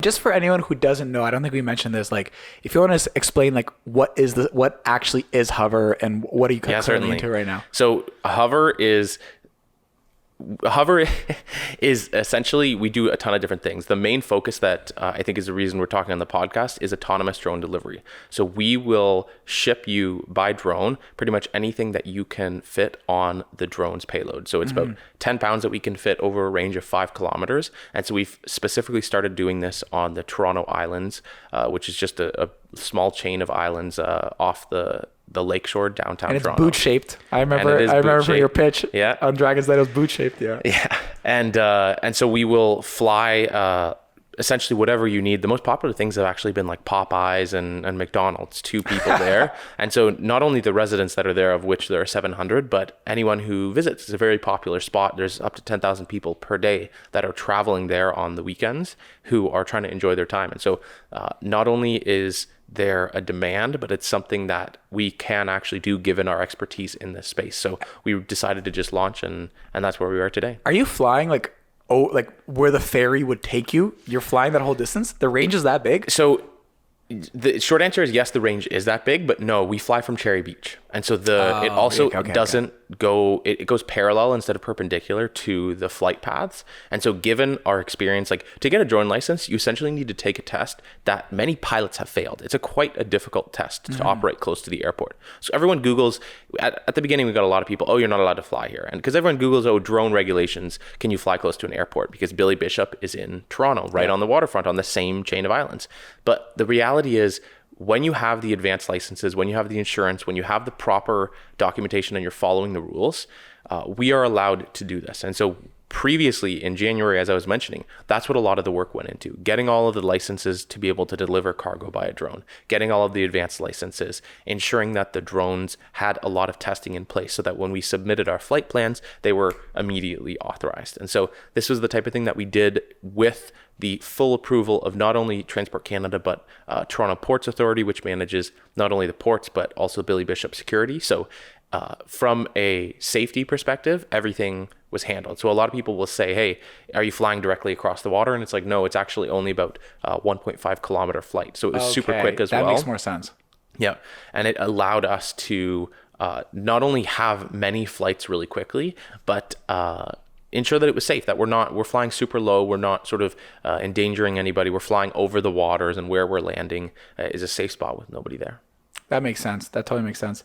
Just for anyone who doesn't know, I don't think we mentioned this. Like, if you want to explain, like, what actually is Hover and what are you currently into right now? So Hover is essentially, we do a ton of different things. The main focus that I think is the reason we're talking on the podcast is autonomous drone delivery. So we will ship you by drone pretty much anything that you can fit on the drone's payload. So it's about 10 pounds that we can fit over a range of 5 kilometers. And so we've specifically started doing this on the Toronto Islands, which is just a small chain of islands off the lakeshore downtown and Toronto. Boot shaped. I remember from your pitch on Dragon's Den, it was boot shaped. Yeah. And so we will fly essentially whatever you need. The most popular things have actually been like Popeyes and McDonald's, 2 people there. And so not only the residents that are there, of which there are 700, but anyone who visits. It's a very popular spot. There's up to 10,000 people per day that are traveling there on the weekends who are trying to enjoy their time. And so not only is there a demand, but it's something that we can actually do given our expertise in this space. So we decided to just launch, and that's where we are today. Are you flying like where the ferry would take you? You're flying that whole distance? The range is that big? So the short answer is yes, the range is that big, but no, we fly from Cherry Beach. And so it also doesn't go, it goes parallel instead of perpendicular to the flight paths. And so given our experience, like to get a drone license, you essentially need to take a test that many pilots have failed. It's quite a difficult test to operate close to the airport. So everyone Googles, at the beginning, we got a lot of people, oh, you're not allowed to fly here. And because everyone Googles, oh, drone regulations, can you fly close to an airport? Because Billy Bishop is in Toronto, right on the waterfront on the same chain of islands. But the reality is, when you have the advanced licenses, when you have the insurance, when you have the proper documentation and you're following the rules, we are allowed to do this. And so previously in January, as I was mentioning, that's what a lot of the work went into. Getting all of the licenses to be able to deliver cargo by a drone, getting all of the advanced licenses, ensuring that the drones had a lot of testing in place so that when we submitted our flight plans, they were immediately authorized. And so this was the type of thing that we did with the full approval of not only Transport Canada, but Toronto Ports Authority, which manages not only the ports, but also Billy Bishop security. So from a safety perspective, everything was handled. So a lot of people will say, hey, are you flying directly across the water? And it's like, no, it's actually only about 1.5 kilometer flight. So it was super quick as well. That makes more sense. Yeah. And it allowed us to not only have many flights really quickly, but ensure that it was safe, that we're flying super low. We're not sort of endangering anybody. We're flying over the waters, and where we're landing is a safe spot with nobody there. That makes sense. That totally makes sense.